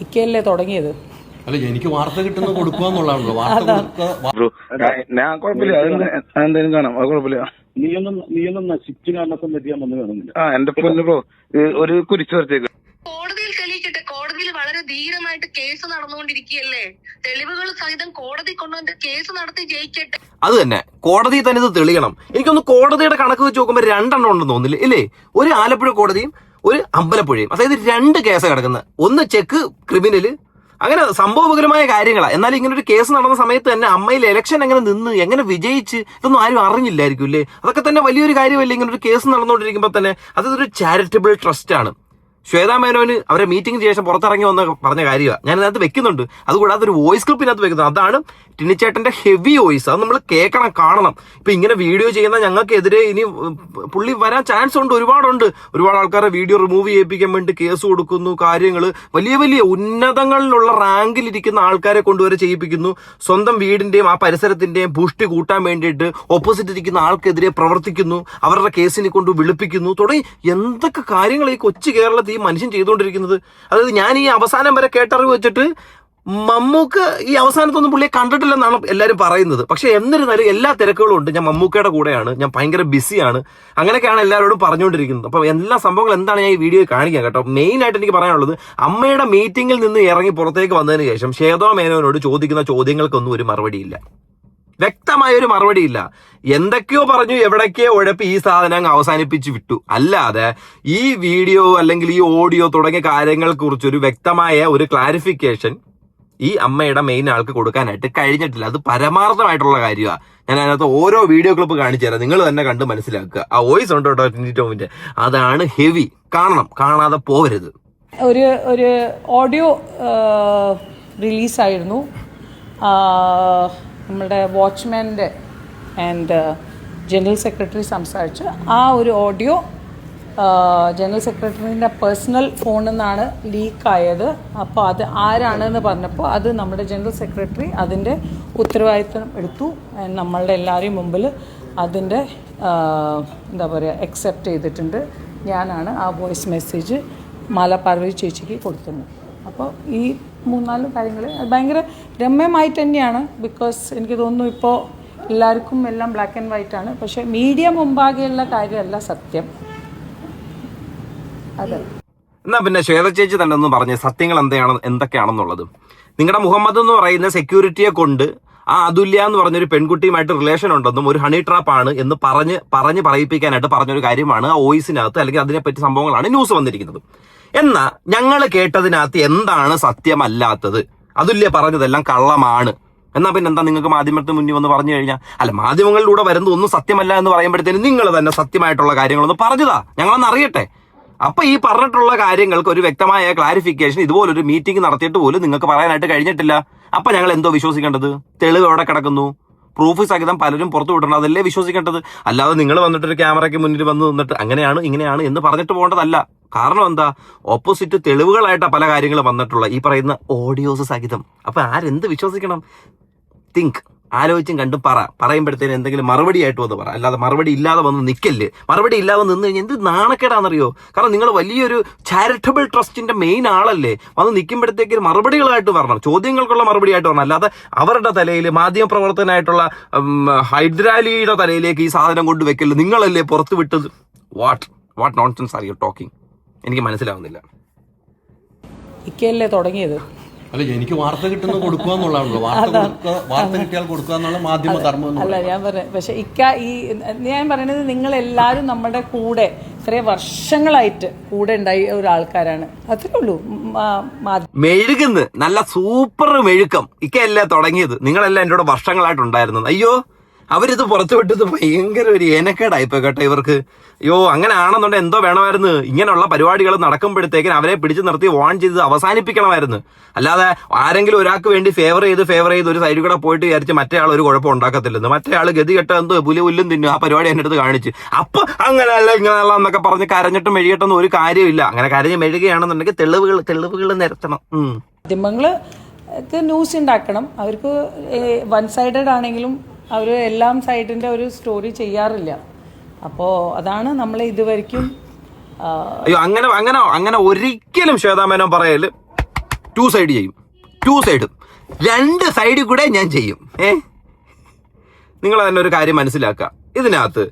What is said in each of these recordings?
ഇക്കയല്ലേ തുടങ്ങിയത്. അല്ല, എനിക്ക് വാർത്ത കിട്ടുന്ന കൊടുക്കുകയെന്നുള്ളതാണല്ലോ. ഞാൻ കുഴപ്പമില്ല, അതെന്തായാലും കാണാം, അത് കുഴപ്പമില്ല. നീയൊന്നും നശിച്ചു കാണാൻ പറ്റിയാൽ വന്ന് കാണുന്നില്ല. എന്റെ പൊന്നു ബ്രോ, ഒരു കുരിച്ചു വരച്ചേക്ക്. കോടതിയിൽ തെളിയിക്കട്ടെ. കോടതിയിൽ വളരെ ധീരമായിട്ട് കേസ് നടന്നുകൊണ്ടിരിക്കുകയല്ലേ. തെളിവുകൾ സഹിതം കോടതി കൊണ്ടുവന്ന് കേസ് നടത്തി ജയിക്കട്ടെ. അത് തന്നെ, കോടതിയിൽ തന്നെ ഇത് തെളിയണം. എനിക്കൊന്ന് കോടതിയുടെ കണക്ക് വെച്ച് നോക്കുമ്പോൾ 2 എണ്ണം ഉണ്ടെന്ന് തോന്നില്ല, ഇല്ലേ? ഒരു ആലപ്പുഴ കോടതിയും ഒരു അമ്പലപ്പുഴയും. അതായത് 2 കേസ് കിടക്കുന്നത്. ഒന്ന് ചെക്ക് ക്രിമിനല്, അങ്ങനെ സംഭവപരമായ കാര്യങ്ങളാണ്. എന്നാൽ ഇങ്ങനെ ഒരു കേസ് നടന്ന സമയത്ത് തന്നെ അമ്മയിൽ ഇലക്ഷൻ എങ്ങനെ നിന്ന്, എങ്ങനെ വിജയിച്ച്, ഇതൊന്നും ആരും അറിഞ്ഞില്ലായിരിക്കും, ഇല്ലേ? അതൊക്കെ തന്നെ വലിയൊരു കാര്യമല്ലേ. ഇങ്ങനെ ഒരു കേസ് നടന്നുകൊണ്ടിരിക്കുമ്പോൾ തന്നെ അതൊരു ചാരിറ്റബിൾ ട്രസ്റ്റ് ആണ്. ശ്വേതാ മേനോന് അവരെ മീറ്റിംഗിന് ശേഷം പുറത്തിറങ്ങി വന്ന് പറഞ്ഞ കാര്യമാണ് ഞാൻ ഇതിനകത്ത് വെക്കുന്നുണ്ട്. അതുകൂടാതെ ഒരു വോയിസ് ക്ലിപ്പിനകത്ത് വെക്കുന്നത്, അതാണ് ടിനിച്ചേട്ടന്റെ ഹെവി വോയിസ്. അത് നമ്മൾ കേൾക്കണം, കാണണം. ഇപ്പൊ ഇങ്ങനെ വീഡിയോ ചെയ്യുന്ന ഞങ്ങൾക്കെതിരെ ഇനി പുള്ളി വരാൻ ചാൻസ് ഉണ്ട്, ഒരുപാടുണ്ട്. ഒരുപാട് ആൾക്കാരെ വീഡിയോ റിമൂവ് ചെയ്യിപ്പിക്കാൻ വേണ്ടി കേസ് കൊടുക്കുന്നു, കാര്യങ്ങൾ വലിയ വലിയ ഉന്നതങ്ങളിലുള്ള റാങ്കിലിരിക്കുന്ന ആൾക്കാരെ കൊണ്ടുവരെ ചെയ്യിപ്പിക്കുന്നു. സ്വന്തം വീടിന്റെയും ആ പരിസരത്തിന്റെയും പുഷ്ടി കൂട്ടാൻ വേണ്ടിയിട്ട് ഓപ്പോസിറ്റ് ഇരിക്കുന്ന ആൾക്കെതിരെ പ്രവർത്തിക്കുന്നു, അവരുടെ കേസിനെ കൊണ്ട് വിളിപ്പിക്കുന്നു, തുടങ്ങി എന്തൊക്കെ കാര്യങ്ങൾ ഈ കൊച്ചു കേരളത്തിൽ ഈ മനുഷ്യൻ ചെയ്തുകൊണ്ടിരിക്കുന്നത്. അതായത് ഞാൻ ഈ അവസാനം വരെ കേട്ടറിവ് വെച്ചിട്ട് മമ്മൂക്ക് ഈ അവസാനത്തൊന്നും പുള്ളിയെ കണ്ടിട്ടില്ലെന്നാണ് എല്ലാവരും പറയുന്നത്. പക്ഷെ എന്നിരുന്നാലും എല്ലാ തിരക്കുകളും ഉണ്ട്. ഞാൻ മമ്മൂക്കയുടെ കൂടെയാണ്, ഞാൻ ഭയങ്കര ബിസിയാണ്, അങ്ങനെയൊക്കെയാണ് എല്ലാവരോടും പറഞ്ഞുകൊണ്ടിരിക്കുന്നത്. അപ്പൊ എല്ലാ സംഭവങ്ങൾ എന്താണ് ഞാൻ ഈ വീഡിയോ കാണിക്കാം കേട്ടോ. മെയിൻ ആയിട്ട് എനിക്ക് പറയാനുള്ളത്, അമ്മയുടെ മീറ്റിംഗിൽ നിന്ന് ഇറങ്ങി പുറത്തേക്ക് വന്നതിന് ശേഷം ശ്വേതാ മേനോനോട് ചോദിക്കുന്ന ചോദ്യങ്ങൾക്കൊന്നും ഒരു മറുപടിയില്ല, വ്യക്തമായൊരു മറുപടിയില്ല. എന്തൊക്കെയോ പറഞ്ഞു, എവിടേക്കോ ഉഴപ്പി ഈ സാധനം അവസാനിപ്പിച്ച് വിട്ടു. അല്ലാതെ ഈ വീഡിയോ അല്ലെങ്കിൽ ഈ ഓഡിയോ തുടങ്ങിയ കാര്യങ്ങളെ കുറിച്ചൊരു വ്യക്തമായ ഒരു ക്ലാരിഫിക്കേഷൻ ഈ അമ്മയുടെ മെയിൻ ആൾക്ക് കൊടുക്കാനായിട്ട് കഴിഞ്ഞിട്ടില്ല. അത് പരമാർത്ഥമായിട്ടുള്ള കാര്യമാണ്. ഞാൻ അതിനകത്ത് ഓരോ വീഡിയോ ക്ലിപ്പ് കാണിച്ചു തരാം, നിങ്ങൾ തന്നെ കണ്ട് മനസ്സിലാക്കുക. ആ വോയിസ് ഉണ്ട് കേട്ടോ ടിനി ടോമിന്റെ, അതാണ് ഹെവി. കാണണം, കാണാതെ പോവരുത്. ഒരു ഓഡിയോ റിലീസായിരുന്നു നമ്മുടെ വാച്ച്മാൻ്റെ ആൻഡ് ജനറൽ സെക്രട്ടറി സംസാരിച്ച്. ആ ഒരു ഓഡിയോ ജനറൽ സെക്രട്ടറിൻ്റെ പേഴ്സണൽ ഫോണിൽ നിന്നാണ് ലീക്കായത്. അപ്പോൾ അത് ആരാണെന്ന് പറഞ്ഞപ്പോൾ അത് നമ്മുടെ ജനറൽ സെക്രട്ടറി അതിൻ്റെ ഉത്തരവാദിത്തം എടുത്തു. നമ്മളുടെ എല്ലാവരെയും മുമ്പിൽ അതിൻ്റെ എന്താ പറയുക അക്സെപ്റ്റ് ചെയ്തിട്ടുണ്ട്. ഞാനാണ് ആ വോയിസ് മെസ്സേജ് മാല പാർവതി ചേച്ചിക്ക് കൊടുത്തത്. അപ്പോൾ ഈ 3-4 കാര്യങ്ങൾ ഭയങ്കര രമ്യമായിട്ട് തന്നെയാണ്. ബിക്കോസ് എനിക്ക് തോന്നുന്നു ഇപ്പോൾ എല്ലാവർക്കും എല്ലാം ബ്ലാക്ക് ആൻഡ് വൈറ്റ് ആണ്. പക്ഷേ മീഡിയ മുമ്പാകെയുള്ള കാര്യമല്ല സത്യം. അതെ. എന്നാ പിന്നെ ശ്വേത ചേച്ചി തന്നെ ഒന്ന് പറഞ്ഞേ, സത്യങ്ങൾ എന്തൊക്കെയാണെന്നുള്ളത്. നിങ്ങളുടെ മുഹമ്മദ് എന്ന് പറയുന്ന സെക്യൂരിറ്റിയെ കൊണ്ട് ആ അതുല്യ എന്ന് പറഞ്ഞൊരു പെൺകുട്ടിയുമായിട്ട് റിലേഷൻ ഉണ്ടെന്നും ഒരു ഹണി ട്രാപ്പ് ആണ് എന്ന് പറഞ്ഞ് പറയിപ്പിക്കാനായിട്ട് പറഞ്ഞൊരു കാര്യമാണ് ആ വോയിസിനകത്ത്, അല്ലെങ്കിൽ അതിനെപ്പറ്റി സംഭവങ്ങളാണ് ന്യൂസ് വന്നിരിക്കുന്നത്. എന്നാ ഞങ്ങൾ കേട്ടതിനകത്ത് എന്താണ് സത്യമല്ലാത്തത്? അതുല്യ പറഞ്ഞതെല്ലാം കള്ളമാണ്. എന്നാ പിന്നെ എന്താ നിങ്ങൾക്ക് മാധ്യമത്തിന് മുന്നിൽ വന്ന് പറഞ്ഞു കഴിഞ്ഞാൽ, അല്ല മാധ്യമങ്ങളിലൂടെ വരുന്നത് ഒന്നും സത്യമല്ല എന്ന് പറയുമ്പോഴത്തേനും നിങ്ങൾ തന്നെ സത്യമായിട്ടുള്ള കാര്യങ്ങളൊന്ന് പറഞ്ഞതാ, ഞങ്ങളൊന്ന് അറിയട്ടെ. അപ്പൊ ഈ പറഞ്ഞിട്ടുള്ള കാര്യങ്ങൾക്ക് ഒരു വ്യക്തമായ ക്ലാരിഫിക്കേഷൻ ഇതുപോലൊരു മീറ്റിംഗ് നടത്തിയിട്ട് പോലും നിങ്ങൾക്ക് പറയാനായിട്ട് കഴിഞ്ഞിട്ടില്ല. അപ്പൊ ഞങ്ങൾ എന്തോ വിശ്വസിക്കേണ്ടത്? തെളിവ് എവിടെ കിടക്കുന്നു? പ്രൂഫ് സഹിതം പലരും പുറത്തു വിടണം, അതല്ലേ വിശ്വസിക്കേണ്ടത്. അല്ലാതെ നിങ്ങൾ വന്നിട്ടൊരു ക്യാമറയ്ക്ക് മുന്നിൽ വന്ന് നിന്നിട്ട് അങ്ങനെയാണ് ഇങ്ങനെയാണ് എന്ന് പറഞ്ഞിട്ട് പോകേണ്ടതല്ല. കാരണം എന്താ, ഓപ്പോസിറ്റ് തെളിവുകളായിട്ടാണ് പല കാര്യങ്ങളും വന്നിട്ടുള്ള ഈ പറയുന്ന ഓഡിയോസ് സഹിതം. അപ്പൊ ആരെന്ത് വിശ്വസിക്കണം? തിങ്ക്, ആലോചിച്ചും കണ്ടും പറയുമ്പോഴത്തേന് എന്തെങ്കിലും മറുപടി ആയിട്ട് വന്ന് പറ, അല്ലാതെ മറുപടി ഇല്ലാതെ വന്ന് നിൽക്കല്ലേ. മറുപടി ഇല്ലാതെ നിന്ന് കഴിഞ്ഞാൽ എന്ത് നാണക്കേടാണെന്നറിയോ? കാരണം നിങ്ങൾ വലിയൊരു ചാരിറ്റബിൾ ട്രസ്റ്റിന്റെ മെയിൻ ആളല്ലേ. വന്ന് നിൽക്കുമ്പോഴത്തേക്ക് മറുപടികളായിട്ട് വരണം, ചോദ്യങ്ങൾക്കുള്ള മറുപടി ആയിട്ട് വരണം. അല്ലാതെ അവരുടെ തലയിൽ മാധ്യമപ്രവർത്തനായിട്ടുള്ള ഹൈദരാലിയുടെ തലയിലേക്ക് ഈ സാധനം കൊണ്ട് വെക്കല് നിങ്ങളല്ലേ പുറത്തു വിട്ടത്. What nonsense are you talking? എനിക്ക് മനസ്സിലാവുന്നില്ല. ഇക്കയല്ലേ തുടങ്ങിയത്. അല്ല, എനിക്ക് വാർത്ത കിട്ടുന്ന കൊടുക്കുകയെന്നുള്ളതാണല്ലോ. വാർത്ത കിട്ടിയാൽ കൊടുക്കുക എന്നുള്ള മാധ്യമ ധർമ്മം അല്ല ഞാൻ പറയുന്നത്. പക്ഷെ ഞാൻ പറയുന്നത് നിങ്ങളെല്ലാവരും നമ്മുടെ കൂടെ ഇത്രയും വർഷങ്ങളായിട്ട് കൂടെ ഉണ്ടായ ഒരാൾക്കാരാണ്, അത്രേ ഉള്ളൂ. മെഴുകുന്ന് നല്ല സൂപ്പർ മെഴുക്കം ഇക്കയല്ലേ തുടങ്ങിയത്. നിങ്ങളെല്ലാം എൻ്റെ കൂടെ വർഷങ്ങളായിട്ടുണ്ടായിരുന്നത്. അയ്യോ, അവരിത് പുറത്തു വിട്ടത് ഭയങ്കര ഒരു ഏനക്കേടായിപ്പോ കേട്ടോ ഇവർക്ക്. അയ്യോ, അങ്ങനെ ആണെന്നുണ്ടെങ്കിൽ എന്തോ വേണമായിരുന്നു. ഇങ്ങനെയുള്ള പരിപാടികൾ നടക്കുമ്പോഴത്തേക്കിന് അവരെ പിടിച്ചു നിർത്തി വാൺ ചെയ്ത് അവസാനിപ്പിക്കണമായിരുന്നു. അല്ലാതെ ആരെങ്കിലും ഒരാൾക്ക് വേണ്ടി ഫേവർ ചെയ്ത് ഒരു സൈഡിൽ കൂടെ പോയിട്ട് വിചാരിച്ച് മറ്റേ ആൾ ഒരു കുഴപ്പം ഉണ്ടാക്കത്തില്ലെന്ന്. മറ്റേ ആൾ ഗതി കെട്ട എന്തോ പുല്ലും തിന്നു ആ പരിപാടി എൻ്റെ അടുത്ത് കാണിച്ച്, അപ്പൊ അങ്ങനെയല്ല ഇങ്ങനെയല്ല എന്നൊക്കെ പറഞ്ഞ് കരഞ്ഞിട്ടും മെഴുകിയിട്ടൊന്നും ഒരു കാര്യമില്ല. അങ്ങനെ കരഞ്ഞ് മെഴുകുകയാണെന്നുണ്ടെങ്കിൽ തെളിവുകൾ നിരത്തണം. മാധ്യമങ്ങൾക്ക് ന്യൂസ് ഉണ്ടാക്കണം. അവർക്ക് വൺ സൈഡഡ് ആണെങ്കിലും അവർ എല്ലാം സൈഡിൻ്റെ ഒരു സ്റ്റോറി ചെയ്യാറില്ല. അപ്പോൾ അതാണ് നമ്മൾ ഇതുവരെയ്ക്കും അയ്യോ അങ്ങനെ ഒരിക്കലും ശ്വേതാ മേനോൻ പറയല് 2 സൈഡ് ചെയ്യും, 2 സൈഡും 2 സൈഡിൽ കൂടെ ഞാൻ ചെയ്യും. നിങ്ങൾ തന്നെ ഒരു കാര്യം മനസ്സിലാക്കുക, ഇതിനകത്ത്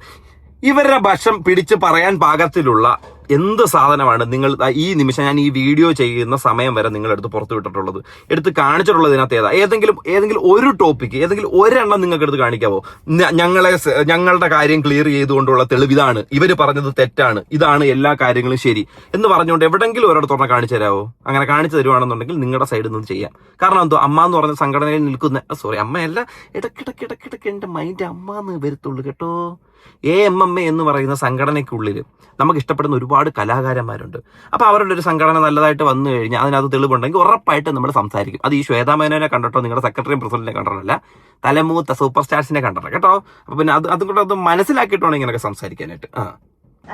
ഇവരുടെ ഭക്ഷണം പിടിച്ച് പറയാൻ പാകത്തിലുള്ള എന്ത് സാധനമാണ് നിങ്ങൾ ഈ നിമിഷം ഞാൻ ഈ വീഡിയോ ചെയ്യുന്ന സമയം വരെ നിങ്ങളെടുത്ത് പുറത്തു വിട്ടിട്ടുള്ളത്, എടുത്ത് കാണിച്ചിട്ടുള്ളത് ഇതിനകത്ത് ഏതെങ്കിലും ഒരു ടോപ്പിക്ക്, ഏതെങ്കിലും ഒരെണ്ണം നിങ്ങൾക്ക് എടുത്ത് കാണിക്കാവോ? ഞങ്ങളുടെ കാര്യം ക്ലിയർ ചെയ്തുകൊണ്ടുള്ള തെളിവ് ഇതാണ്, ഇവര് പറഞ്ഞത് തെറ്റാണ്, ഇതാണ് എല്ലാ കാര്യങ്ങളും ശരി എന്ന് പറഞ്ഞുകൊണ്ട് എവിടെങ്കിലും ഒരിടത്ത് തുറന്ന് കാണിച്ചു തരാവോ? അങ്ങനെ കാണിച്ചു തരുവാണെന്നുണ്ടെങ്കിൽ നിങ്ങളുടെ സൈഡിൽ നിന്ന് ചെയ്യാം. കാരണം എന്തോ അമ്മ എന്ന് പറഞ്ഞ സംഘടനയിൽ നിൽക്കുന്ന, സോറി അമ്മയല്ല, ഇടയ്ക്കിടയ്ക്ക് എന്റെ മൈൻഡ് അമ്മ എന്ന് വരത്തുള്ളൂ കേട്ടോ. AMMA എന്ന് പറയുന്ന സംഘടനയ്ക്കുള്ളിൽ നമുക്ക് ഇഷ്ടപ്പെടുന്ന ഒരുപാട് കലാകാരന്മാരുണ്ട്. അപ്പൊ അവരുടെ ഒരു സംഘടന നല്ലതായിട്ട് വന്നു കഴിഞ്ഞാൽ അതിനകത്ത് തെളിവുണ്ടെങ്കിൽ ഉറപ്പായിട്ട് നമ്മൾ സംസാരിക്കും. അത് ഈ ശ്വേതാ മേനോനെ കണ്ടിട്ടോ, നിങ്ങളുടെ സെക്രട്ടറിയും പ്രസിഡന്റിനെ കണ്ടിട്ടല്ല, തലമൂത്ത സൂപ്പർ സ്റ്റാർസിനെ കണ്ടിട്ടോ കേട്ടോ. അപ്പൊ പിന്നെ അതുകൊണ്ട് അത് മനസ്സിലാക്കിയിട്ടാണ് ഇങ്ങനെയൊക്കെ സംസാരിക്കാനായിട്ട്.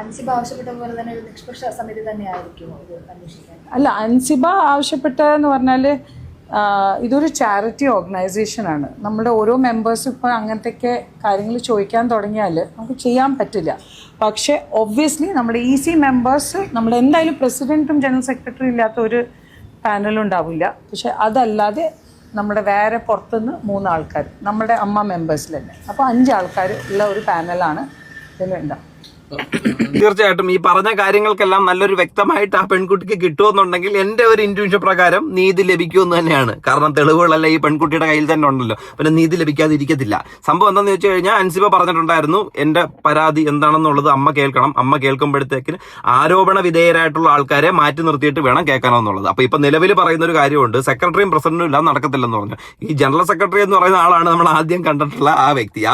അൻസിബ ആവശ്യപ്പെട്ട പോലെ തന്നെ ഒരു നിഷ്പക്ഷ സമിതി തന്നെയായിരിക്കും ഇത് അന്വേഷിക്കാൻ? അല്ല, അൻസിബ ആവശ്യപ്പെട്ടതെന്ന് പറഞ്ഞാൽ ഇതൊരു ചാരിറ്റി ഓർഗനൈസേഷനാണ്. നമ്മുടെ ഓരോ മെമ്പേഴ്സും ഇപ്പോൾ അങ്ങനത്തെയൊക്കെ കാര്യങ്ങൾ ചോദിക്കാൻ തുടങ്ങിയാൽ നമുക്ക് ചെയ്യാൻ പറ്റില്ല. പക്ഷേ ഒബ്വിയസ്ലി നമ്മുടെ EC മെമ്പേഴ്സ്, നമ്മുടെ എന്തായാലും പ്രസിഡൻറ്റും ജനറൽ സെക്രട്ടറി ഇല്ലാത്ത ഒരു പാനലും ഉണ്ടാവില്ല. പക്ഷെ അതല്ലാതെ നമ്മുടെ വേറെ പുറത്തുനിന്ന് 3 ആൾക്കാർ, നമ്മുടെ അമ്മ മെമ്പേഴ്സിൽ തന്നെ, അപ്പോൾ 5 ആൾക്കാർ ഉള്ള ഒരു പാനലാണ് ഇതിലുണ്ടാവും. തീർച്ചയായിട്ടും ഈ പറഞ്ഞ കാര്യങ്ങൾക്കെല്ലാം നല്ലൊരു വ്യക്തമായിട്ട് ആ പെൺകുട്ടിക്ക് കിട്ടുമെന്നുണ്ടെങ്കിൽ എന്റെ ഒരു ഇൻറ്റ്യൂഷൻ പ്രകാരം നീതി ലഭിക്കുമെന്ന് തന്നെയാണ്. കാരണം തെളിവുകളെല്ലാം ഈ പെൺകുട്ടിയുടെ കയ്യിൽ തന്നെ ഉണ്ടല്ലോ, പിന്നെ നീതി ലഭിക്കാതെ ഇരിക്കത്തില്ല. സംഭവം എന്താണെന്ന് വെച്ച് കഴിഞ്ഞാൽ അൻസിബ പറഞ്ഞിട്ടുണ്ടായിരുന്നു എന്റെ പരാതി എന്താണെന്നുള്ളത് അമ്മ കേൾക്കണം, അമ്മ കേൾക്കുമ്പോഴത്തേക്കിന് ആരോപണ വിധേയരായിട്ടുള്ള ആൾക്കാരെ മാറ്റി നിർത്തിയിട്ട് വേണം കേൾക്കാനെന്നുള്ളത്. അപ്പൊ ഇപ്പൊ നിലവിൽ പറയുന്ന ഒരു കാര്യമുണ്ട്, സെക്രട്ടറിയും പ്രസിഡന്റും ഇല്ലാതെ നടക്കത്തില്ലെന്ന് പറഞ്ഞു. ഈ ജനറൽ സെക്രട്ടറി എന്ന് പറയുന്ന ആളാണ് നമ്മൾ ആദ്യം കണ്ടിട്ടുള്ള ആ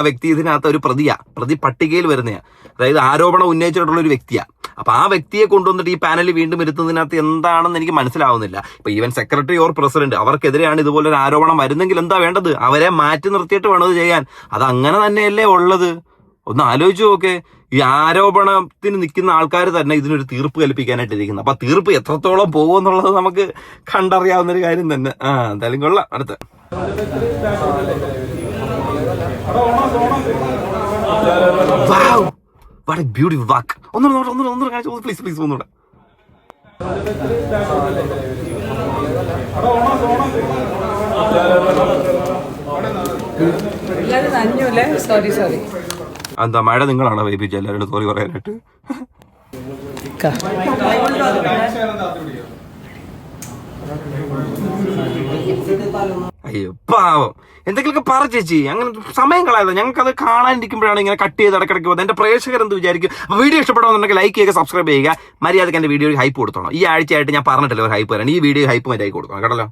വ്യക്തി ഇതിനകത്ത് ഒരു പ്രതി പട്ടികയിൽ വരുന്നതാണ്. അതായത് ആരോപണം ഉന്നയിച്ചിട്ടുള്ള ഒരു വ്യക്തിയാണ്. അപ്പൊ ആ വ്യക്തിയെ കൊണ്ടുവന്നിട്ട് ഈ പാനലിൽ വീണ്ടും ഇരുത്തുന്നതിനകത്ത് എന്താണെന്ന് എനിക്ക് മനസ്സിലാവുന്നില്ല. ഇപ്പൊ ഈവൻ സെക്രട്ടറി ഓർ പ്രസിഡന്റ് അവർക്കെതിരെയാണ് ഇതുപോലെ ഒരു ആരോപണം വരുന്നെങ്കിൽ എന്താ വേണ്ടത്? അവരെ മാറ്റി നിർത്തിയിട്ട് വേണം അത് ചെയ്യാൻ. അത് അങ്ങനെ തന്നെയല്ലേ ഉള്ളത്? ഒന്ന് ആലോചിച്ചു നോക്കേ. ഈ ആരോപണത്തിന് നിൽക്കുന്ന ആൾക്കാർ തന്നെ ഇതിനൊരു തീർപ്പ് കൽപ്പിക്കാനായിട്ട് ഇരിക്കുന്നത്. അപ്പൊ തീർപ്പ് എത്രത്തോളം പോകുമെന്നുള്ളത് നമുക്ക് കണ്ടറിയാവുന്ന ഒരു കാര്യം തന്നെ. എന്തായാലും കൊള്ളാം. അടുത്ത What a beautiful work. ഒന്നുകൂടെ കാണിച്ചു പ്ലീസ് ഒന്നുകൂടെ. സോറി എന്താ മഴ നിങ്ങളാണോ വൈപ്പിച്ച എല്ലാവരും സോറി പറയാനായിട്ട്? അയ്യോ പാവം, എന്തെങ്കിലുമൊക്കെ പറ ചേച്ചി, അങ്ങനെ സമയം കളയാതെ. ഞങ്ങൾക്ക് അത് കാണാനിരിക്കുമ്പോഴാണ് ഇങ്ങനെ കട്ട് ചെയ്ത് ഇടക്കിടയ്ക്ക് പോകുന്നത്. എന്റെ പ്രേക്ഷകർ എന്ത് വിചാരിക്കും? അപ്പോൾ വീഡിയോ ഇഷ്ടപ്പെടുന്നുണ്ടെങ്കിൽ ലൈക്ക് ചെയ്യുക, സബ്സ്ക്രൈബ് ചെയ്യുക. മര്യാദയ്ക്ക് എന്റെ വീഡിയോയിൽ ഹൈപ്പ് കൊടുത്തോണം. ഈ ആഴ്ചയായിട്ട് ഞാൻ പറഞ്ഞിട്ടില്ല ഒരു ഹൈപ്പ് തരാൻ. ഈ വീഡിയോ ഹൈപ്പ് മര്യാദയ്ക്ക് കൊടുക്കണം കേട്ടല്ലോ.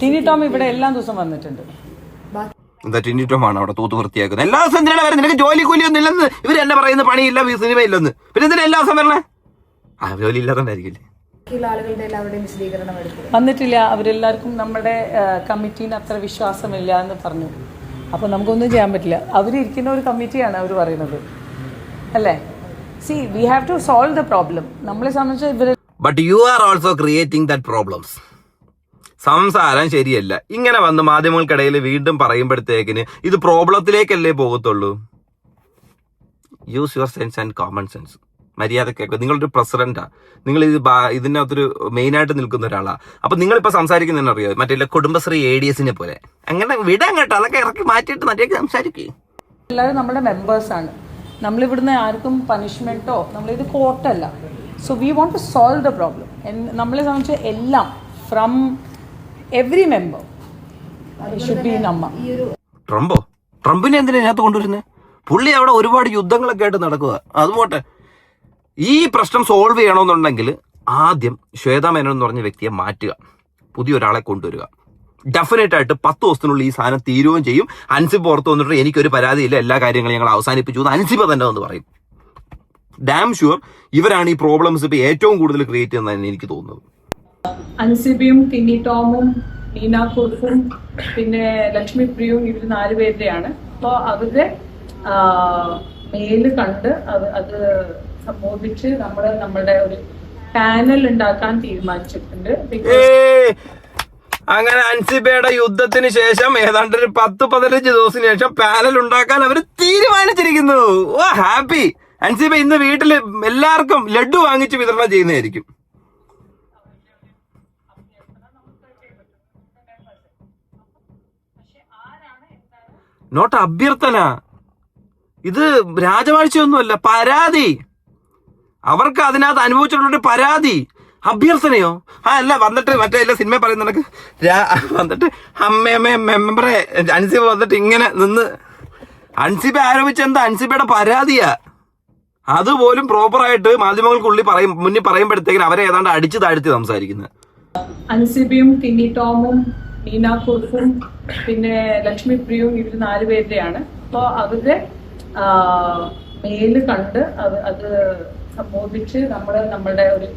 ടിനി ടോം ഇവിടെ എല്ലാ ദിവസവും വന്നിട്ടുണ്ട്. എന്താ ടിനി ടോം ആണ് അവിടെ തൂത്ത് വൃത്തിയാക്കുന്നത്? എല്ലാ ദിവസം എന്തിനാണ് വരുന്നത്? നിനക്ക് ജോലി കൂലിയൊന്നും ഇല്ലെന്ന് ഇവർ എന്നെ പറയുന്ന, പണിയില്ല, സിനിമ ഇല്ലെന്ന്. പിന്നെ എന്തിനാ എല്ലാ ദിവസം വരണേ? ജോലി ഇല്ലാത്തണ്ടായിരിക്കില്ലേ? വന്നിട്ടില്ല. അവരെല്ലാവർക്കും നമ്മുടെ കമ്മിറ്റീന് അത്ര വിശ്വാസമില്ല എന്ന് പറഞ്ഞു. അപ്പോൾ നമുക്കൊന്നും ചെയ്യാൻ പറ്റില്ല. അവരിരിക്കുന്ന ഒരു കമ്മിറ്റിയാണ് അവർ പറയുന്നത്, അല്ലേ? See, we have to solve the problem. നമ്മളെ സംബന്ധിച്ച് ഇവർ but you are also creating that problems. സംസാരം ശരിയല്ല. ഇങ്ങനെ വന്ന് മാധ്യമങ്ങൾക്കിടയിൽ വീണ്ടും പറയുമ്പോഴത്തേക്കിന് ഇത് പ്രോബ്ലത്തിലേക്കല്ലേ പോകത്തുള്ളൂ. Use your sense and common sense. മര്യാദക്കൊക്കെ നിങ്ങളൊരു പ്രസിഡന്റാ, നിങ്ങൾ ഇതിനകത്തൊരു മെയിനായിട്ട് നിൽക്കുന്ന ഒരാളാ. അപ്പൊ നിങ്ങളിപ്പോ സംസാരിക്കുന്നതെന്ന് അറിയാം, മറ്റേ കുടുംബശ്രീ ADSനെ പോലെ. അങ്ങനെ വിടാൻ കേട്ടോ, അതൊക്കെ ഇറക്കി മാറ്റിയിട്ട് മര്യാദയ്ക്ക് സംസാരിക്കുക. എല്ലാവരും നമ്മുടെ മെമ്പേഴ്സാണ്. നമ്മളിവിടുന്ന് ആർക്കും പണിഷ്മെന്റോ, നമ്മളിത് കോർട്ടല്ല. So we want to solve the problem. നമ്മളെ സംബന്ധിച്ച് എല്ലാം from every member should be in Amma. ട്രംപിനെ എന്തിനാ ഇതിനകത്ത് കൊണ്ടുവരുന്നത്? പുള്ളി അവിടെ ഒരുപാട് യുദ്ധങ്ങളൊക്കെ ആയിട്ട് നടക്കുക. അതുപോട്ടെ, ഈ പ്രശ്നം സോൾവ് ചെയ്യണമെന്നുണ്ടെങ്കിൽ ആദ്യം ശ്വേതാ മേനോൻ എന്ന് പറഞ്ഞ വ്യക്തിയെ മാറ്റുക, പുതിയൊരാളെ കൊണ്ടുവരിക. ഡെഫിനറ്റ് ആയിട്ട് 10 ദിവസത്തിനുള്ളിൽ ഈ സാധനം തീരുകയും ചെയ്യും. അൻസിബ് പുറത്ത് വന്നിട്ട് എനിക്കൊരു പരാതിയില്ല, എല്ലാ കാര്യങ്ങളും ഞങ്ങൾ അവസാനിപ്പിച്ചു എന്ന് അൻസിബ തന്നെ എന്ന് പറയും. ഡാം ഷുവർ ഇവരാണ് ഈ പ്രോബ്ലംസ് ഇപ്പൊ ഏറ്റവും കൂടുതൽ ക്രിയേറ്റ് ചെയ്യുന്നതെന്ന് എനിക്ക് തോന്നുന്നത്. അൻസിബിയും ടിനി ടോമും നീന കുറുപ്പും പിന്നെ ലക്ഷ്മി പ്രിയവും ഇവർ 4 പേരുടെയാണ്. അപ്പോൾ അവരുടെ മെയില് കണ്ട് അത് സംബോധിച്ച് നമ്മുടെ ഒരു പാനൽ ഉണ്ടാക്കാൻ തീരുമാനിച്ചിട്ടുണ്ട്. അങ്ങനെ അൻസിബയുടെ യുദ്ധത്തിന് ശേഷം ഏതാണ്ട് ഒരു 10-15 ദിവസത്തിന് ശേഷം പാനൽ ഉണ്ടാക്കാൻ അവർ തീരുമാനിച്ചിരിക്കുന്നു. ഓ ഹാപ്പി. അൻസിബ ഇന്ന് വീട്ടിൽ എല്ലാവർക്കും ലഡ്ഡു വാങ്ങിച്ച് വിതരണം ചെയ്യുന്നതായിരിക്കും. നോട്ട് അഭ്യർത്ഥന. ഇത് രാജവാഴ്ചയൊന്നുമല്ല, പരാതി. അവർക്ക് അതിനകത്ത് അനുഭവിച്ചിട്ടുള്ള പരാതി. അഭ്യർത്ഥനയോ? അല്ല, വന്നിട്ട് മറ്റേ എല്ലാ സിനിമ പറയുന്ന കണക്ക് വന്നിട്ട് മെമ്പറെ അൻസിബ വന്നിട്ട് ഇങ്ങനെ നിന്ന് അൻസിബ ആരോപിച്ചെന്താ? അൻസിബയുടെ പരാതിയാ. അതുപോലും പ്രോപ്പറായിട്ട് മാധ്യമങ്ങൾക്കുള്ളിൽ മുന്നിൽ പറയുമ്പോഴത്തേക്കിന് അവരെ ഏതാണ്ട് അടിച്ചു താഴ്ത്തി സംസാരിക്കുന്നത്. അൻസിബയും ടിനി ടോമും നീന കുറുപ്പും പിന്നെ ലക്ഷ്മി പ്രിയവും ഇവർ 4 പേരുടെയാണ്. അപ്പോൾ അവരുടെ മെയില് കണ്ട് അത് സംബോധിച്ച് നമ്മളുടെ ഒരു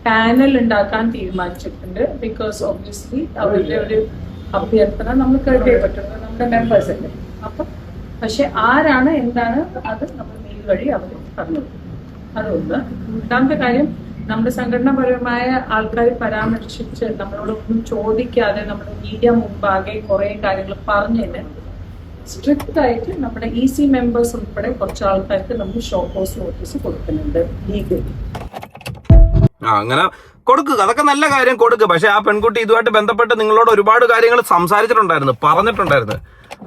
പാനൽ ഉണ്ടാക്കാൻ തീരുമാനിച്ചിട്ടുണ്ട്. ബിക്കോസ് ഒബ്വിയസ്ലി അവരുടെ ഒരു അഭ്യർത്ഥന നമ്മൾ കേട്ടേ പറ്റുന്നത് നമ്മുടെ മെമ്പേഴ്സ് അല്ലേ. അപ്പം പക്ഷെ ആരാണ് എന്താണ് അത് നമ്മൾ മെയിൽ വഴി അവർ പറഞ്ഞത്. അതൊന്ന്. രണ്ടാമത്തെ കാര്യം, നമ്മുടെ സംഘടനാപരമായ ആൾക്കാർ പരാമർശിച്ച് നമ്മളോട് ഒന്നും ചോദിക്കാതെ നമ്മുടെ മീഡിയ മുമ്പാകെ കുറെ കാര്യങ്ങൾ പറഞ്ഞതിന് സ്ട്രിക്റ്റ് ആയിട്ട് നമ്മുടെ EC മെമ്പേഴ്സ് ഉൾപ്പെടെ കുറച്ച് ആൾക്കാർക്ക് നമ്മൾ ഷോക്കോസ് നോട്ടീസ് കൊടുക്കുന്നുണ്ട് ലീഗലി. അങ്ങനെ കൊടുക്കുക, അതൊക്കെ നല്ല കാര്യം കൊടുക്കുക. പക്ഷെ ആ പെൺകുട്ടി ഇതുമായിട്ട് ബന്ധപ്പെട്ട് നിങ്ങളോട് ഒരുപാട് കാര്യങ്ങൾ സംസാരിച്ചിട്ടുണ്ടായിരുന്നു, പറഞ്ഞിട്ടുണ്ടായിരുന്നു.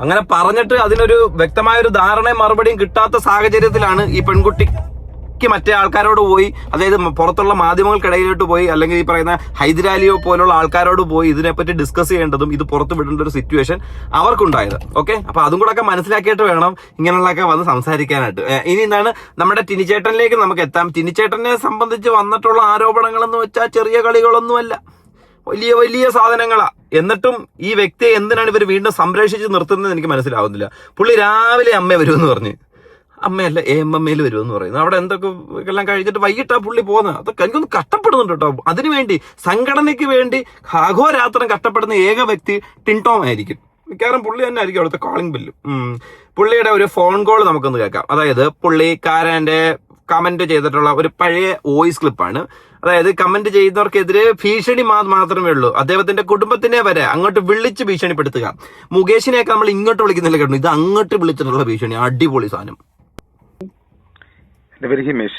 അങ്ങനെ പറഞ്ഞിട്ട് അതിനൊരു വ്യക്തമായ ഒരു ധാരണയും മറുപടിയും കിട്ടാത്ത സാഹചര്യത്തിലാണ് ഈ പെൺകുട്ടിക്ക് മറ്റേ ആൾക്കാരോട് പോയി, അതായത് പുറത്തുള്ള മാധ്യമങ്ങൾക്കിടയിലോട്ട് പോയി, അല്ലെങ്കിൽ ഈ പറയുന്ന ഹൈദരാലിയോ പോലുള്ള ആൾക്കാരോട് പോയി ഇതിനെപ്പറ്റി ഡിസ്കസ് ചെയ്യേണ്ടതും ഇത് പുറത്ത് വിടേണ്ട ഒരു സിറ്റുവേഷൻ അവർക്കുണ്ടായത്. ഓക്കെ, അപ്പൊ അതും കൂടെ ഒക്കെ മനസ്സിലാക്കിയിട്ട് വേണം ഇങ്ങനെയുള്ളതൊക്കെ വന്ന് സംസാരിക്കാനായിട്ട്. ഇനി എന്താണ്, നമ്മുടെ ടിനിച്ചേട്ടനിലേക്ക് നമുക്ക് എത്താം. ടിനിച്ചേട്ടനെ സംബന്ധിച്ച് വന്നിട്ടുള്ള ആരോപണങ്ങളെന്ന് വെച്ചാൽ ചെറിയ കളികളൊന്നുമല്ല, വലിയ വലിയ സാധനങ്ങളാ. എന്നിട്ടും ഈ വ്യക്തിയെ എന്തിനാണ് ഇവർ വീണ്ടും സംരക്ഷിച്ച് നിർത്തുന്നത് എനിക്ക് മനസ്സിലാവുന്നില്ല. പുള്ളി രാവിലെ അമ്മ വരുമെന്ന് പറഞ്ഞ്, അമ്മയല്ല AMMയിൽ വരുമെന്ന് പറയുന്നത്. അവിടെ എന്തൊക്കെ എല്ലാം കഴിച്ചിട്ട് വൈകിട്ടാ പുള്ളി പോകുന്നത്. അതൊക്കെ എനിക്കൊന്ന് കഷ്ടപ്പെടുന്നുണ്ട് കേട്ടോ. അതിനുവേണ്ടി, സംഘടനയ്ക്ക് വേണ്ടി അഹോരാത്രം കഷ്ടപ്പെടുന്ന ഏക വ്യക്തി ടിൻടോം ആയിരിക്കും. മിക്കവാറും പുള്ളി തന്നെ ആയിരിക്കും അവിടുത്തെ കോളിംഗ് ബില്ലും. പുള്ളിയുടെ ഒരു ഫോൺ കോൾ നമുക്കൊന്ന് കേൾക്കാം. അതായത് പുള്ളിക്കാരന്റെ കമന്റ് ചെയ്തിട്ടുള്ള ഒരു പഴയ വോയിസ് ക്ലിപ്പാണ്. അതായത് കമന്റ് ചെയ്യുന്നവർക്കെതിരെ ഭീഷണി മാത്രമേ ഉള്ളൂ. അദ്ദേഹത്തിന്റെ കുടുംബത്തിനെ വരെ അങ്ങോട്ട് വിളിച്ച് ഭീഷണിപ്പെടുത്തുക. മുകേഷിനെയൊക്കെ നമ്മൾ ഇങ്ങോട്ട് വിളിക്കുന്നില്ല കേട്ടോ, ഇത് അങ്ങോട്ട് വിളിച്ചിട്ടുള്ള ഭീഷണി. അടിപൊളി സാധനം. എന്റെ പേര് ഹിമേഷ്.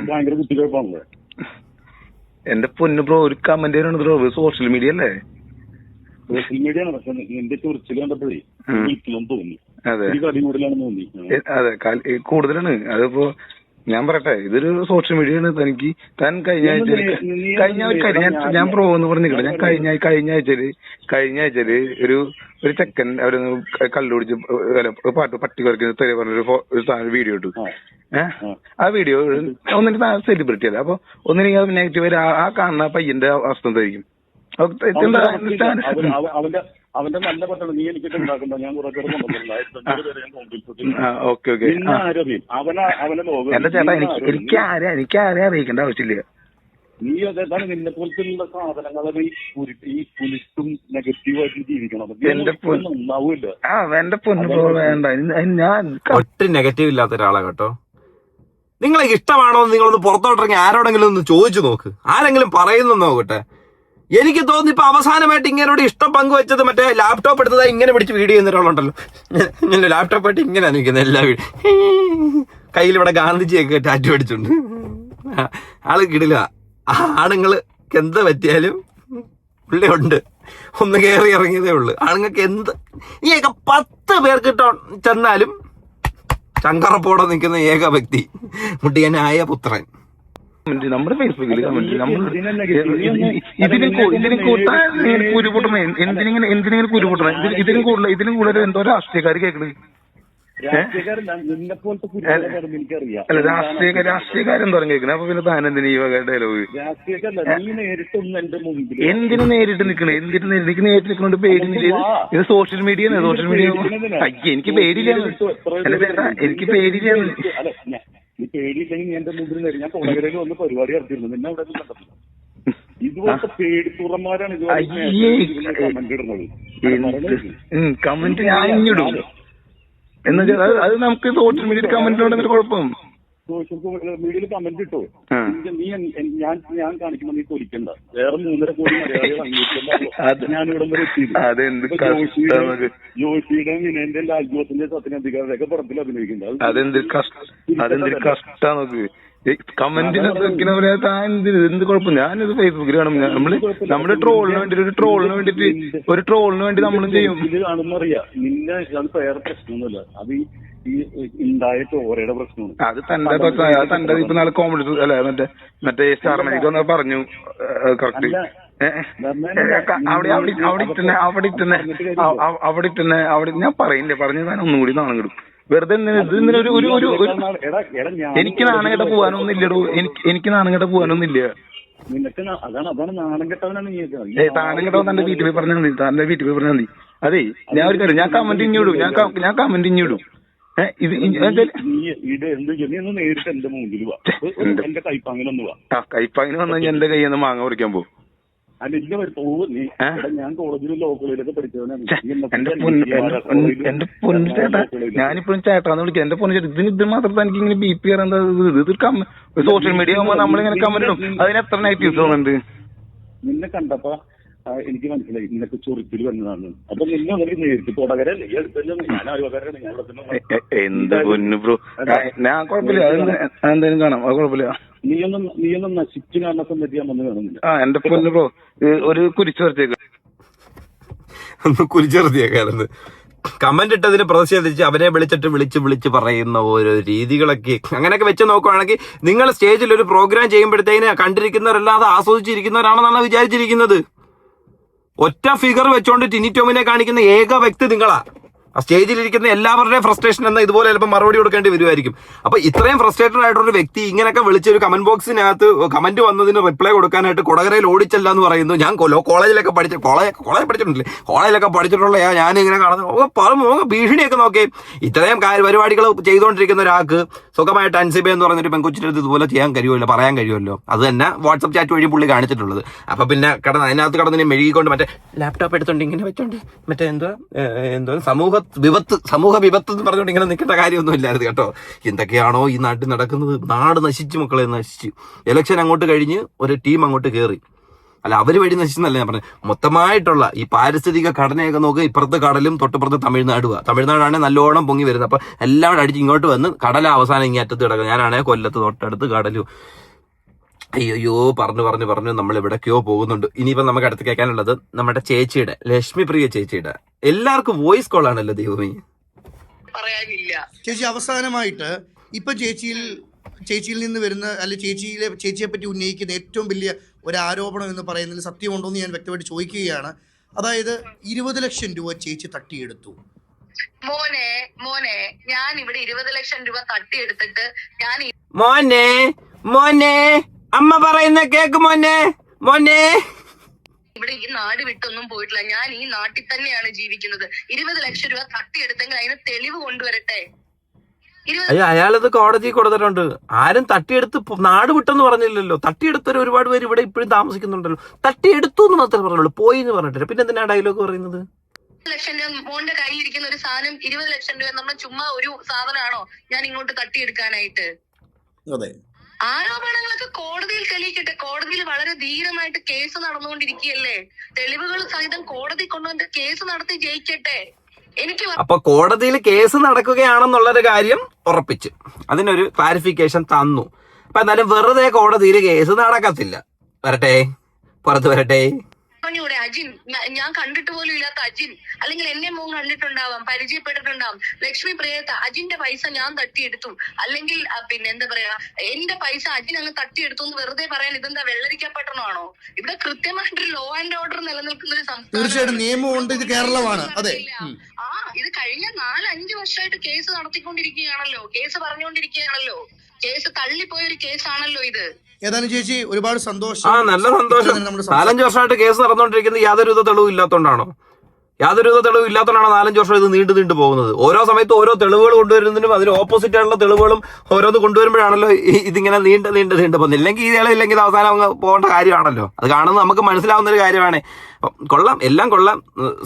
ഭയങ്കര കുത്തിക്കുഴപ്പാണല്ലോ. എന്റെ പൊന്നു ബ്രോ, ഒരു കമന്റ് ചെയ്യണം ബ്രോ. സോഷ്യൽ മീഡിയ അല്ലേ? സോഷ്യൽ മീഡിയ ആണ്. പക്ഷെ എന്റെ ചൊറിച്ചിൽ കണ്ടപ്പോഴേ വീട്ടിലും തോന്നി. അതെ, കടി കൂടുതലാണെന്ന് തോന്നി. അതെ, കൂടുതലാണ്. അതിപ്പോ ഞാൻ പറയട്ടെ, ഇതൊരു സോഷ്യൽ മീഡിയ ആണ്. തനിക്ക് താൻ കഴിഞ്ഞ ആഴ്ച ഞാൻ ബ്രോ എന്ന് പറഞ്ഞില്ല. ഞാൻ കഴിഞ്ഞ ആഴ്ചയില് ഒരു ചെക്കൻ അവരൊന്ന് കള്ളുപിടിച്ച് പട്ടി കുറയ്ക്കുന്ന തെറി പറഞ്ഞൊരു വീഡിയോ ഇട്ടു. ആ വീഡിയോ ഒന്നിന് സെലിബ്രിറ്റി അല്ല. അപ്പൊ ഒന്നിനും നെഗറ്റീവ് ആ കാണുന്ന പയ്യന്റെ അവസ്ഥ എന്തായിരിക്കും? അവന്റെ നല്ല പട്ടണം നീ എനിക്കിട്ട് ഉണ്ടാക്കണ്ട. ഞാൻ കുറെ പേര് അവനെ ലോകം എന്റെ ചേട്ടാ, എനിക്ക് ആരെ അറിയിക്കേണ്ട ആവശ്യമില്ല. നീ അതാണ് നിന്നെ പോലത്തുള്ള സാധനങ്ങളെ ഈ പുലിസും നെഗറ്റീവായിട്ട് ജീവിക്കണം. ഒന്നാവൂല്ല. എന്റെ പൊന്നു വേണ്ട. ഞാൻ ഒട്ടും നെഗറ്റീവ് ഇല്ലാത്ത ഒരാളാ കേട്ടോ. നിങ്ങളെ ഇഷ്ടമാണോ എന്ന് നിങ്ങളൊന്ന് പുറത്തോട്ടിറങ്ങി ആരോടെങ്കിലും ഒന്ന് ചോദിച്ചു നോക്ക്. ആരെങ്കിലും പറയുന്നു നോക്കട്ടെ. എനിക്ക് തോന്നുന്നു ഇപ്പൊ അവസാനമായിട്ട് ഇങ്ങനോട് ഇഷ്ടം പങ്കുവെച്ചത് മറ്റേ ലാപ്ടോപ്പ് എടുത്തതായി ഇങ്ങനെ പിടിച്ച് വീഡിയോ ചെയ്യുന്ന ഒരാളുണ്ടല്ലോ. ഞാൻ ലാപ്ടോപ്പ് ആയിട്ട് ഇങ്ങനെ നിൽക്കുന്നത് എല്ലാ വീഡിയോ. കയ്യിലിവിടെ ഗാന്ധിജിയൊക്കെ ടാറ്റു അടിച്ചുണ്ട്. ആള് കിടില. ആണുങ്ങൾക്ക് എന്ത് പറ്റിയാലും പുള്ളി ഉണ്ട്. ഒന്ന് കയറി ഇറങ്ങിയതേ ഉള്ളു. ആണുങ്ങൾക്ക് എന്ത് ഈയൊക്കെ 10 പേർക്കിട്ടോ ചെന്നാലും ചങ്കറപ്പോടെ നിൽക്കുന്ന ഏക വ്യക്തി മുടിയനായ പുത്രൻ. നമ്മുടെ ഫേസ്ബുക്കിൽ ഇതിന് കൂട്ടാൻ കുരുപൊട്ടണേ. എന്തിനെങ്കിലും കുരുപൊട്ടണേ. ഇതിനും കൂടുതൽ എന്തോ രാഷ്ട്രീയക്കാർ കേൾക്കണേ. അല്ല, രാഷ്ട്രീയക്കാരെന്തോ കേൾക്കണേ. അപ്പൊ പിന്നെ താനെന്തിനു ഈ വക ഡയലോഗ്? എന്തിനു നേരിട്ട് നിൽക്കണേ? എനിക്ക് നേരിട്ട് നിൽക്കണോണ്ട് പേടിയില്ല. ഇത് സോഷ്യൽ മീഡിയ ആണ്. സോഷ്യൽ മീഡിയ അയ്യ എനിക്ക് പേടിയില്ല. അല്ല ചേട്ടാ, എനിക്ക് പേടിയില്ല. നീ പേടിയില്ലെങ്കിൽ നീ എന്റെ മുമ്പിൽ നേരി. ഞാൻ കൊടകരയിൽ വന്ന് പരിപാടി നടത്തിയിരുന്നു. നിന്നെ അവിടെ കണ്ടത് ഇതുപോലത്തെ പേടിത്തുറന്മാരാണ് കമന്റ് ഇടുന്നത്. കമന്റ് ഞാൻ ഇടും എന്നുവെച്ചാൽ അത് നമുക്ക് സോഷ്യൽ മീഡിയയിൽ കമന്റിനോട് കുഴപ്പം. സോഷ്യൽ മീഡിയയിൽ കമന്റ് ഇട്ടോ. നീ ഞാൻ കാണിക്കുമ്പോ നീ തൊലിക്കണ്ട. വേറെ 3.5 കോടി മലയാളികൾ ഞാനിവിടെ വരെ എത്തിയില്ല. ജോഷിയുടെ വിനയന്റെ ലാൽജോസിന്റെ സത്യനന്ദിക്കാരുടെയൊക്കെ പടത്തിൽ അഭിനയിക്കുന്നത്. അതെന്തൊരു കഷ്ടാ നോക്ക്. കമന്റിനകത്ത് വെക്കുന്ന പോലെ താൻ എന്ത് കുഴപ്പം? ഞാനിത് ഫേസ്ബുക്കിൽ കാണും. നമ്മുടെ ട്രോളിന് വേണ്ടി ഒരു ട്രോളിന് വേണ്ടി നമ്മളും ചെയ്യും. ഇത് കാണുന്ന അറിയാം നിന്നെ അത് വേറെ പ്രശ്നമൊന്നുമില്ല. അത് ഈ ഉണ്ടായ ചോരയുടെ പ്രശ്നമാണ്. അത് തന്റെ ഇപ്പൊ നാളെ കോമഡി അല്ല മറ്റേ സ്റ്റാർ മൈക്ക് വന്ന് പറഞ്ഞു കറക്റ്റ്. അവിടെ ഞാൻ പറയില്ലേ പറഞ്ഞു ഞാൻ ഒന്നും കൂടി നാണം കിടും വെറുതെ. എനിക്ക് നാണംകെട്ട പോകാനൊന്നുമില്ലടോ. എനിക്ക് നാണംകെട്ട പോകാനൊന്നുമില്ല. നിനക്ക് അതാണ് നാണം കെട്ടവനാണ് നീ. നാണം കെട്ടവൻ തന്റെ വീട്ടിൽ പോയി പറഞ്ഞാൽ മതി. അതെ ഞാൻ ഒരു കാര്യം ഞാൻ കമന്റ് ഇഞ്ഞിടും. ഞാൻ കമന്റ് ഇഞ്ഞിടും. ഇത് നീ ഒന്ന് നേരിട്ട് എന്റെ മുമ്പിൽ വാ. എന്റെ കൈപ്പാങ്ങിനൊന്ന് വാ. കൈപ്പാങ്ങിന് വന്നാൽ എന്റെ കയ്യിൽ നിന്ന് മാങ്ങ പറിക്കാൻ പോകും. ഞാൻ കോളേജിലും ലോ കോളേജിലൊക്കെ പഠിച്ചവനാണ്. എന്റെ പൊന്നു ചേട്ടാ, ഞാനിപ്പോഴും ചേട്ടാന്ന് വിളിക്കാം. എന്റെ പൊന്നു ചേട്ടാ, ഇത് മാത്രം എനിക്ക് ഇങ്ങനെ ബി പി കയറാൻ സോഷ്യൽ മീഡിയ ആകുമ്പോ നമ്മളിങ്ങനെ കമന്റ് ഇടും. അതിന് എത്ര നെഗറ്റീവ്സ് തോന്നുന്നുണ്ട്? നിന്നെ കണ്ടപ്പോ എനിക്ക് മനസ്സിലായി നിനക്ക് ചൊറിച്ചിൽ വന്നതാണ്. അപ്പൊ നിന്നെ അങ്ങനെ നേരിട്ട് തുടകരല്ലേ ഈ അടുത്തല്ലോ. ഞാൻ അയൽവക്കാരാണ്. ഞാൻ എന്ത് പൊന്നു ബ്രോ, ഞാൻ കുഴപ്പമില്ല. അതെന്തായാലും കാണാം, അത് കുഴപ്പമില്ല. നീയൊന്നും നശിച്ചു കാണാൻ സമയത്ത് ഞാൻ വന്ന് കാണുന്നില്ല. എന്റെ പൊന്നു ബ്രോ, ഒരു കുരിച്ചുവരച്ചേക്ക് കുരിച്ചെറുതിയേക്കായിരുന്നു. കമന്റ് ഇട്ടതിന് പ്രതിഷേധിച്ച് അവരെ വിളിച്ച് പറയുന്ന ഓരോ രീതികളൊക്കെ അങ്ങനെയൊക്കെ വെച്ച് നോക്കുവാണെങ്കിൽ നിങ്ങൾ സ്റ്റേജിൽ ഒരു പ്രോഗ്രാം ചെയ്യുമ്പോഴത്തേന് കണ്ടിരിക്കുന്നവരല്ലാതെ ആസ്വദിച്ചിരിക്കുന്നവരാണെന്നാണ് വിചാരിച്ചിരിക്കുന്നത്. ഒറ്റ ഫിഗർ വെച്ചോണ്ട് ടിനി ടോമിനെ കാണിക്കുന്ന ഏക വ്യക്തി നിങ്ങളാ. ആ സ്റ്റേജിലിരിക്കുന്ന എല്ലാവരുടെയും ഫ്രസ്ട്രേഷൻ എന്ന ഇതുപോലെ ചിലപ്പോൾ മറുപടി കൊടുക്കേണ്ടി വരുമായിരിക്കും. അപ്പൊ ഇത്രയും ഫ്രസ്ട്രേറ്റഡ് ആയിട്ടൊരു വ്യക്തി ഇങ്ങനെയൊക്കെ വിളിച്ചൊരു കമന്റ് ബോക്സിനകത്ത് കമന്റ് വന്നതിന് റിപ്ലൈ കൊടുക്കാനായിട്ട് കൊടകരയിൽ ഓടിച്ചല്ല എന്ന് പറയുന്നു. ഞാൻ കോളേജിലൊക്കെ പഠിച്ചിട്ടുണ്ടല്ലേ, കോളേജിലൊക്കെ പഠിച്ചിട്ടുള്ള ഞാനിങ്ങനെ കാണുന്നത് ഭീഷണിയൊക്കെ നോക്കി. ഇത്രയും പരിപാടികൾ ചെയ്തുകൊണ്ടിരിക്കുന്ന ഒരാൾക്ക് സുഖമായിട്ട് അൻസിബ എന്ന് പറയുന്നൊരു പെൺകൊച്ചിൻ്റെ അടുത്ത് ഇതുപോലെ ചെയ്യാൻ കഴിയുമല്ലോ, പറയാൻ കഴിയുമല്ലോ. അത് തന്നെ വാട്സപ്പ് ചാറ്റ് വഴി പുള്ളി കാണിച്ചിട്ടുള്ളത്. അപ്പൊ പിന്നെ അതിനകത്ത് കടന്ന് മെഴുകിക്കൊണ്ട് മറ്റേ ലാപ്ടോപ്പ് എടുത്തോണ്ട് ഇങ്ങനെ വെച്ചോണ്ട് മറ്റേ എന്തോ സമൂഹ വിപത്ത് എന്ന് പറഞ്ഞുകൊണ്ട് ഇങ്ങനെ നിൽക്കേണ്ട കാര്യമൊന്നും ഇല്ലായിരുന്നു കേട്ടോ. എന്തൊക്കെയാണോ ഈ നാട്ടിൽ നടക്കുന്നത്. നാട് നശിച്ചു, മക്കളെ നശിച്ചു. ഇലക്ഷൻ അങ്ങോട്ട് കഴിഞ്ഞ് ഒരു ടീം അങ്ങോട്ട് കയറി. അല്ല, അവര് വഴി നശിച്ചെന്നല്ല ഞാൻ പറഞ്ഞത്. മൊത്തമായിട്ടുള്ള ഈ പാരിസ്ഥിതിക ഘടനയൊക്കെ നോക്കുക. ഇപ്പുറത്ത് കടലും തൊട്ടിപ്പുറത്ത് തമിഴ്നാടാണ് നല്ലോണം പൊങ്ങി വരുന്നത്. അപ്പൊ എല്ലാം അടിച്ച് ഇങ്ങോട്ട് വന്ന് കടല അവസാനം ഇങ്ങനെ അറ്റത്ത് കിടക്കുക. ഞാനാണെങ്കിൽ കൊല്ലത്ത് തൊട്ടടുത്ത് കടലും. അയ്യോ പറഞ്ഞു നമ്മൾ എവിടേക്കോ പോകുന്നുണ്ട്. ഇനിയിപ്പോ നമുക്ക് അടുത്ത് കേൾക്കാനുള്ളത് നമ്മുടെ ചേച്ചിയുടെ, ലക്ഷ്മിപ്രിയ ചേച്ചിയുടെ എല്ലാവർക്കും വോയിസ് കോൾ ആണല്ലോ ദൈവമേ. ചേച്ചി, അവസാനമായിട്ട് ഇപ്പൊ ചേച്ചിയിൽ നിന്ന് വരുന്ന അല്ലെ ചേച്ചിയെ പറ്റി ഉന്നയിക്കുന്ന ഏറ്റവും വലിയ ഒരു ആരോപണം എന്ന് പറയുന്നതിൽ സത്യമുണ്ടോ എന്ന് ഞാൻ വ്യക്തമായിട്ട് ചോദിക്കുകയാണ്. അതായത് 20 ലക്ഷം രൂപ ചേച്ചി തട്ടിയെടുത്തു. മോനെ ഞാൻ ഇവിടെ 20 ലക്ഷം രൂപ തട്ടിയെടുത്തിട്ട് ഞാൻ മോനെ അമ്മ പറയുന്ന കേക്ക് മോനെ ഇവിടെ ഈ നാട് വിട്ടൊന്നും പോയിട്ടില്ല. ഞാൻ ഈ നാട്ടിൽ തന്നെയാണ് ജീവിക്കുന്നത്. 20 ലക്ഷം രൂപ തട്ടിയെടുത്തെങ്കിൽ അതിന് തെളിവ് കൊണ്ടുവരട്ടെ. അയാളത് കോടതി കൊടുത്തിട്ടുണ്ട്. ആരും തട്ടിയെടുത്ത് നാട് വിട്ടെന്ന് പറഞ്ഞില്ലല്ലോ. തട്ടിയെടുത്തൊരു ഒരുപാട് പേര് ഇവിടെ ഇപ്പോഴും താമസിക്കുന്നുണ്ടല്ലോ. തട്ടിയെടുത്തു എന്ന് മാത്രമേ പറഞ്ഞുള്ളൂ, പോയി എന്ന് പറഞ്ഞിട്ടില്ല. പിന്നെ എന്തിനാ ഡയലോഗ് പറയുന്നത്? 20 ലക്ഷം രൂപ മോന്റെ കയ്യിലിരിക്കുന്ന ഒരു സാധനം 20 ലക്ഷം രൂപ നമ്മൾ ചുമ്മാ ഒരു സാധനമാണോ ഞാൻ ഇങ്ങോട്ട് തട്ടിയെടുക്കാനായിട്ട്? അതെ, ആരോപണങ്ങളൊക്കെ കോടതിയിൽ തെളിയിക്കട്ടെ. കോടതിയിൽ വളരെ ധീരമായിട്ട് കേസ് നടന്നുകൊണ്ടിരിക്കുകയല്ലേ. തെളിവുകൾ സഹിതം കോടതി കൊണ്ടുവന്ന് കേസ് നടത്തി ജയിക്കട്ടെ. അപ്പൊ കോടതിയിൽ കേസ് നടക്കുകയാണെന്നുള്ളൊരു കാര്യം ഉറപ്പിച്ചു, അതിനൊരു ക്ലാരിഫിക്കേഷൻ തന്നു. അപ്പൊ എന്നാലും വെറുതെ കോടതിയിൽ കേസ് നടക്കത്തില്ല. പുറത്ത് വരട്ടെ. അജിൻ, ഞാൻ കണ്ടിട്ട് പോലും ഇല്ലാത്ത അജിൻ, അല്ലെങ്കിൽ എന്നെ മോൻ കണ്ടിട്ടുണ്ടാവാം, പരിചയപ്പെട്ടിട്ടുണ്ടാവും. ലക്ഷ്മി പ്രിയത്ത അജിന്റെ പൈസ ഞാൻ തട്ടിയെടുത്തു, അല്ലെങ്കിൽ പിന്നെ എന്താ പറയാ എന്റെ പൈസ അജിൻ അങ്ങ് തട്ടിയെടുത്തു എന്ന് വെറുതെ പറയാൻ ഇതെന്താ വെള്ളരിക്കപ്പെട്ടണമാണോ? ഇവിടെ കൃത്യമായിട്ടൊരു ലോ ആൻഡ് ഓർഡർ നിലനിൽക്കുന്ന ഒരു സംസ്ഥാനം, നിയമമുണ്ട്. ഇത് കേരളമാണ്. അതെ, ഇത് കഴിഞ്ഞ 4-5 വർഷമായിട്ട് കേസ് നടത്തിക്കൊണ്ടിരിക്കുകയാണല്ലോ, കേസ് പറഞ്ഞുകൊണ്ടിരിക്കുകയാണല്ലോ. കേസ് തള്ളിപ്പോയൊരു കേസാണല്ലോ ഇത്. ഏതാനും ചേച്ചി, ഒരുപാട് സന്തോഷം. നല്ല സന്തോഷം. 4-5 വർഷമായിട്ട് കേസ് നടന്നുകൊണ്ടിരിക്കുന്നത് യാതൊരുവിധ തെളിവും ഇല്ലാത്തതുകൊണ്ടാണോ? 4-5 വർഷം ഇത് നീണ്ടു പോകുന്നത്. ഓരോ സമയത്ത് ഓരോ തെളിവുകൾ കൊണ്ടുവരുന്നതിനും അതിന് ഓപ്പോസിറ്റ് ആയിട്ടുള്ള തെളിവുകളും ഓരോന്ന് കൊണ്ടുവരുമ്പോഴാണല്ലോ ഇതിങ്ങനെ നീണ്ട് പോകുന്നത്. ഇല്ലെങ്കിൽ ഇല്ലെങ്കിൽ അവസാനം അങ്ങ് പോകേണ്ട കാര്യമാണല്ലോ. അത് കാണുന്നത് നമുക്ക് മനസ്സിലാവുന്ന ഒരു കാര്യമാണ്. കൊള്ളാം, എല്ലാം കൊള്ളാം.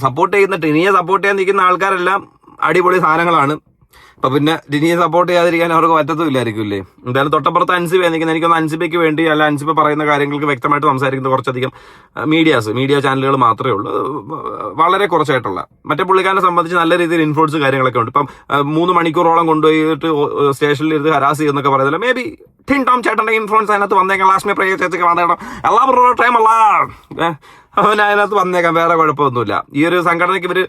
സപ്പോർട്ട് ചെയ്യുന്ന ടിനിയെ സപ്പോർട്ട് ചെയ്യാൻ നിൽക്കുന്ന ആൾക്കാരെല്ലാം അടിപൊളി സാധനങ്ങളാണ്. അപ്പൊ പിന്നെ ഡിനിയെ സപ്പോർട്ട് ചെയ്യാതിരിക്കാൻ അവർക്ക് പറ്റത്തുമില്ലായിരിക്കും ഇല്ലേ. എന്തായാലും തൊട്ടപ്പുറത്ത് അൻസിബ നിൽക്കുന്നത്, എനിക്കൊന്ന് അൻസിബയ്ക്ക് വേണ്ടി അല്ല അൻസിബ പറയുന്ന കാര്യങ്ങൾക്ക് വ്യക്തമായിട്ട് സംസാരിക്കുന്നത് കുറച്ചധികം മീഡിയ ചാനലുകൾ മാത്രമേ ഉള്ളൂ, വളരെ കുറച്ചായിട്ടുള്ള. മറ്റേ പുള്ളിക്കാരനെ സംബന്ധിച്ച് നല്ല രീതിയിൽ ഇൻഫ്ലുവൻസ് കാര്യങ്ങളൊക്കെ ഉണ്ട്. ഇപ്പം 3 മണിക്കൂറോളം കൊണ്ടുപോയിട്ട് സ്റ്റേഷനിൽ ഇരുന്ന് ഹരാസ് ചെയ്യുന്നൊക്കെ പറയുന്നില്ല. മേ ബി ടിൻ ടോം ചേട്ടൻ്റെ ഇൻഫ്ലുവൻസ് അതിനകത്ത് വന്നേക്കാം, ലാസ്മി പ്രിയ ചേച്ചിക്ക് വേണ്ടേണം, എല്ലാ ടൈമല്ല അവൻ അതിനകത്ത് വന്നേക്കാം, വേറെ കുഴപ്പമൊന്നുമില്ല. ഈ ഒരു സംഘടനയ്ക്ക് ഇവർ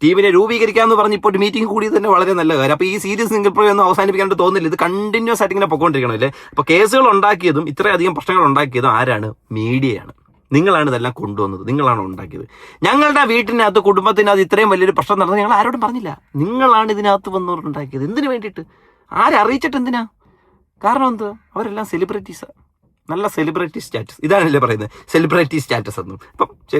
ടീമിനെ രൂപീകരിക്കാമെന്ന് പറഞ്ഞ് ഇപ്പോൾ ഒരു മീറ്റിംഗ് കൂടി തന്നെ വളരെ നല്ല കാര്യം. അപ്പോൾ ഈ സീരീസ് സിംഗിൾ പ്ലേ ഒന്നും അവസാനിപ്പിക്കാണ്ട് തോന്നില്ല, ഇത് കണ്ടിന്യൂസ് ആയിട്ട് ഇങ്ങനെ പൊക്കോണ്ടിരിക്കണം അല്ലേ. അപ്പോൾ കേസുകൾ ഉണ്ടാക്കിയതും ഇത്രയധികം പ്രശ്നങ്ങൾ ഉണ്ടാക്കിയതും ആരാണ്? മീഡിയയാണ്. നിങ്ങളാണ് ഇതെല്ലാം കൊണ്ടുവന്നത്, നിങ്ങളാണ് ഉണ്ടാക്കിയത്. ഞങ്ങളുടെ വീട്ടിനകത്ത് കുടുംബത്തിനകത്ത് ഇത്രയും വലിയൊരു പ്രശ്നം നടന്നത് ഞങ്ങൾ ആരോടും പറഞ്ഞില്ല. നിങ്ങളാണ് ഇതിനകത്ത് വന്നവരുണ്ടാക്കിയത്. എന്തിനു വേണ്ടിയിട്ട്? ആരെ അറിയിച്ചിട്ട് എന്തിനാ? കാരണം എന്ത്? അവരെല്ലാം സെലിബ്രിറ്റീസാണ്, നല്ല സെലിബ്രിറ്റി സ്റ്റാറ്റസ്. ഇതാണല്ലേ പറയുന്നത് സെലിബ്രിറ്റി സ്റ്റാറ്റസ് എന്നും. അപ്പം ശരി.